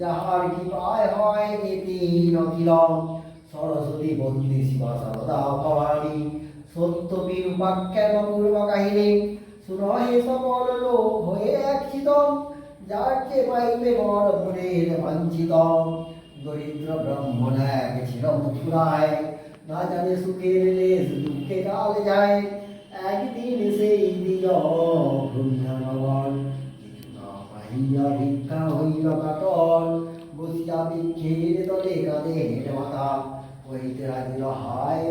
যাহার কৃপায় হয় নীতি নখিল সরস্বতী বন্দী শিবা সারদা ভবানী সত্যবীর উপাখ্যান পূর্ব কাহিনী সুরহে সকল লোক হয়ে একচিত যাকে পাইবে বর মনের বাঞ্ছিত দরিদ্র ব্রাহ্মণ এক ছিল মথুরায় না জানে সুখের লেশ দুঃখে কাল যায় একদিন সেই দিল ভগবান পাইয়া ভিক্ষা হইল কাটল বসিয়া ভিক্ষের তলে কাঁদে মাথা হইতে লাগিল হায়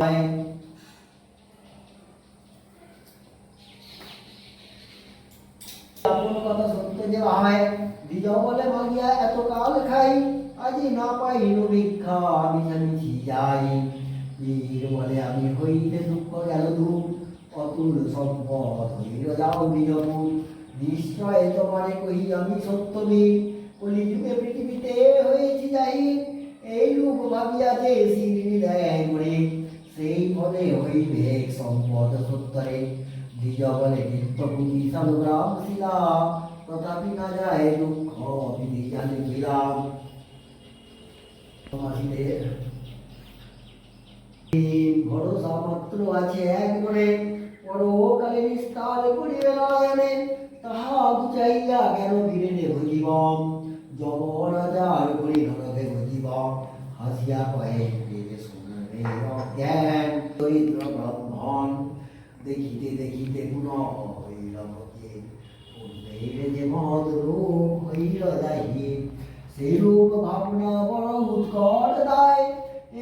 আপন কথা সত্য যে হয় দ্বিজ বলে মাগিয়া এত কাল খাই আজি না পাইল ভিক্ষা আমি জানিছি যাই বীর বলে আমি হইতে দুঃখ গেল দূর অতুল সম্পদ হইল যাও বিজপুর নিশ্চয় তোমারে কহি আমি সত্যবীর কলিযুগে পৃথিবীতে হয়েছি জাহির এই রূপ ভাবিয়া যে শিরিনি দেয় করে সেই ফলে হইবে সম্পদ সত্তরে দ্বিজ বলে নিত্যপুতি সালুগ্রাম শিলা তথাপি না যায় দুঃখ বিধি জানে বিরাম ভরসা মাত্র আছে এক মনে পরকালে নিস্তার করিবে নারায়ণে তাহা বুঝাইয়া কেন বীরেনে ভজিব যম রাজার করি নরকে ভজিব হাসিয়া কয়ে দেবে শুনবে অজ্ঞান দরিদ্র ব্রাহ্মণ দেখিতে দেখিতে পুনঃ হইল ভকে পূর্বের যে মহৎ রূপ হইল যাই সেই রূপ ভাবনা বড় উৎকট দায়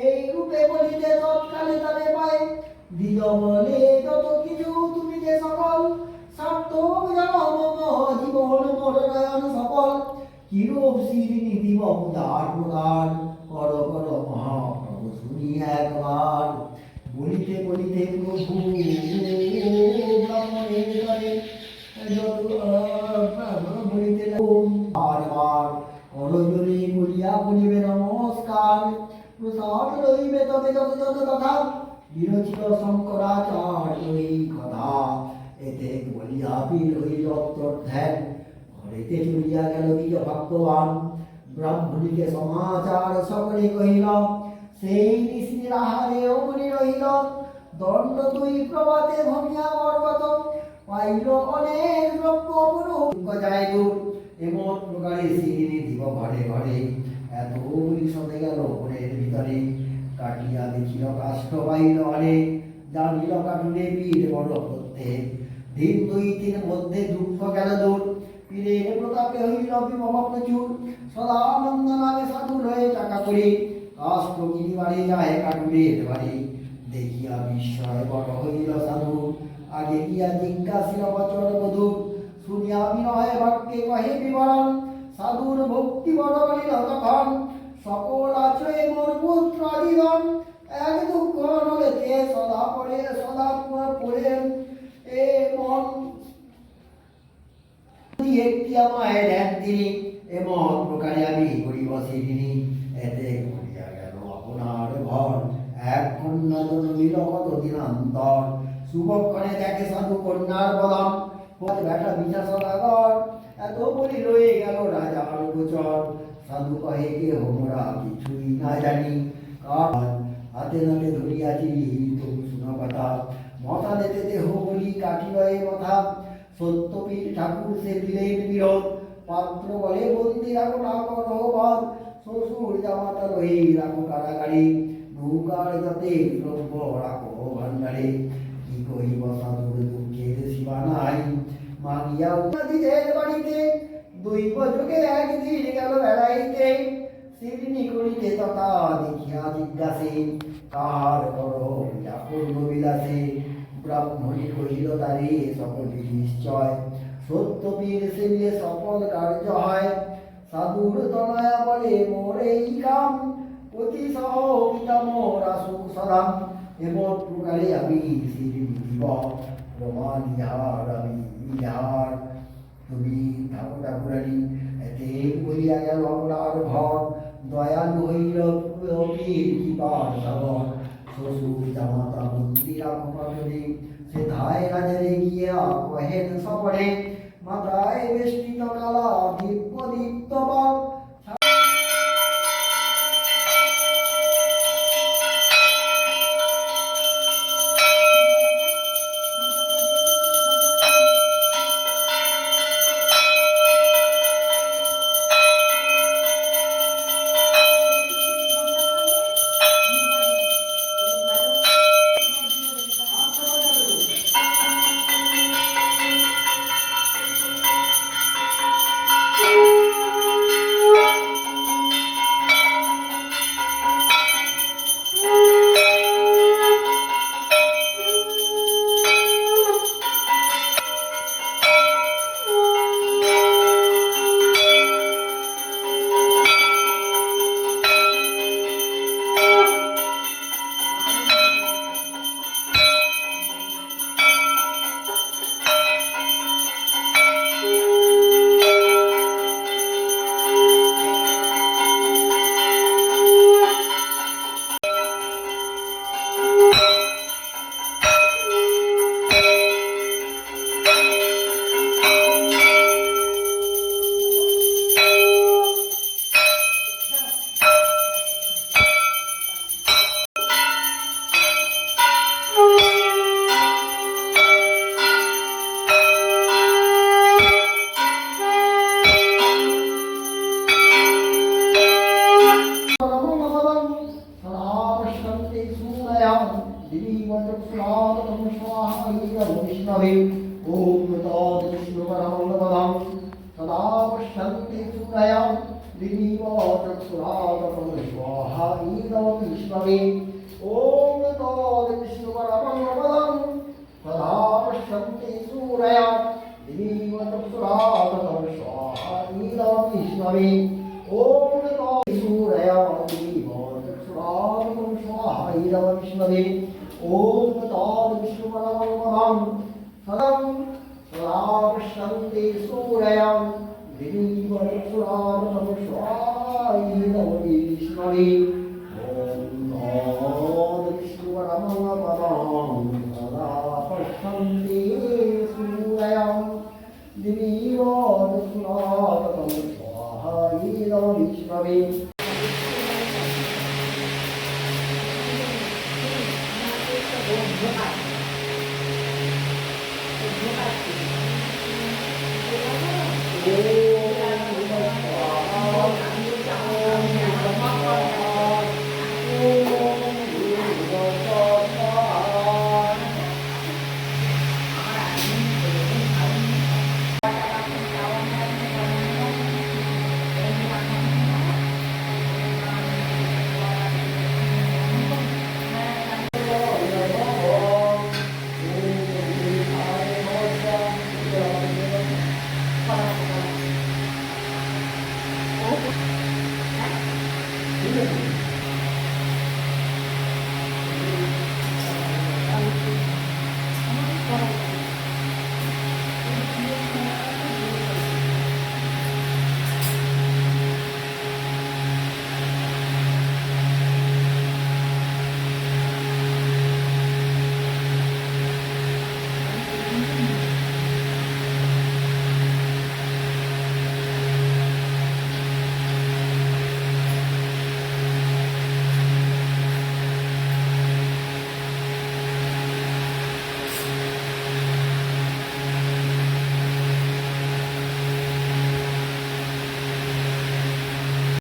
এই রূপে বলিতে তৎকালে তবে পায় দ্বিজ বলে যত কিছু তুমি যে সকল সার্থক জানো মম জীবন মরণায়ন সকল কিরূপ শিরিনি দিব উদার প্রদান কর কর মহাপ্রভু শুনি একবার বলিতে বলিতে প্রভু ব্রাহ্মণের ঘরে বলিতে বারবার করজোরে বলিয়া বলিবে নমস্কার প্রসাদ রইবে তবে যত যত কথা বিরচিত শঙ্করাচার্য এই কথা এতে বলিয়া বীর হইল অন্তর্ধ্যান ঘরেতে চলিয়া গেল দ্বিজ ভগবান ব্রাহ্মণীকে সমাচার সকলে কহিল সেই নিশির আহারে অমনি রহিল দণ্ড দুই প্রভাতে ভমিয়া পর্বত পাইল অনেক দ্রব্য পুরুষ যায় দূর এমন প্রকারে শিরিনি দিব ঘরে ঘরে এত সতে গেল মনের ভিতরে কাটিয়া দেখিল কাষ্ঠ পাইল অনেক জানিল কাটুরে পীর বড় প্রত্যেক দিন দুই তিন মধ্যে দুঃখ গেল দূর পীরের প্রতাপে হইল বিভব প্রচুর সদানন্দ নামে সাধু হয়ে টাকা করে কাষ্ঠ গিরি বাড়ি যায় কাটুরের বাড়ি দেখিয়া বিস্ময় বড় হইল সাধু আগে গিয়া জিজ্ঞাসিল বচন বধূ শুনিয়া বিনয় বাক্যে কহে বিবরণ সাধুর ভক্তি বড় বলিল তখন সকল আশ্রয়ে মোর পুত্র আদিগণ এক দুঃখ নলেতে সদা পড়ে এ মন একটি আমায় দেন তিনি এমন প্রকারে আমি করিব সেদিনই এতে করিয়া গেল আপনার ঘর এক কন্যা জন্মিল কত দিনান্তর শুভক্ষণে দেখে সাধু কন্যার বদন বেটা বিচার সদাগর এত বলি রয়ে গেল রাজার গোচর সাধু কহে কে হোমরা কিছুই না জানি কার হাতে নাতে ধরিয়াছি তুমি শুনো কথা মথা দিতে দেহ বলি কাটিল এ কথা সত্যপীর ঠাকুর সে দিলেন বিরোধ পাত্র বলে বন্দি রাখো রাখো রহবত শ্বশুর জামাতা রহি রাখো কারাগারে নৌকার যাতে দ্রব্য রাখো ভান্ডারে কি কহিব সাধুর দুঃখের সীমা নাই মাগিয়া দিদের বাড়িতে দৈব যুগে একদিন গেল বেড়াইতে, সিডনি করিতে তথা দেখিয়া জিজ্ঞাসে, কাহার করো পূর্ণ বিলাসে। ব্রাহ্মণী কহিল তারে সকলই নিশ্চয়, সত্যপীর সেবিয়ে সফল কার্য হয়। সাধুর তনয়া বলে মোর এই কাম, অতি সহ পিতা মোর আসুক সদাম। এমন প্রকারে আমি সিডনি দিব, প্রমাণ ইহার আমি ইহার। তুমি ঠাকুর ঠাকুরানী এতে বলিয়া গেল আপনার ঘর, দয়ালু হইল অপীর কৃপার সাগর। শ্বশুর জামাতা মন্ত্রীরা ক্ষমাসনে, সে ধায় রাজারে গিয়া কহেন সপরে, মাথায় বেষ্টিত কালা দিব্য দীপ্তবান। विष्णवे ओम तद्विष्णुपरमं सदा पश्यन्ति सूरयं दिवीवचक्षुरागतं स्वाहा इदं विष्णवे ओम तद्विष्णुपरमं सदा पश्यन्ति सूरयं दिवीवचक्षुरागतं स्वाहा इदं विष्णवे ओम तद्सूरयं दिवीवचक्षुरागतं स्वाहा इदं विष्णवे ओम तद्विष्णुपरमं सदं सदा पश्यन्ति सूरयं दिवीवचक्षुरागतं स्वाहा इदं विष्णवे ओम तद्विष्णुपरमं सदा पश्यन्ति सूरयं दिवीवचक्षुरागतं स्वाहा इदं विष्णवे Oh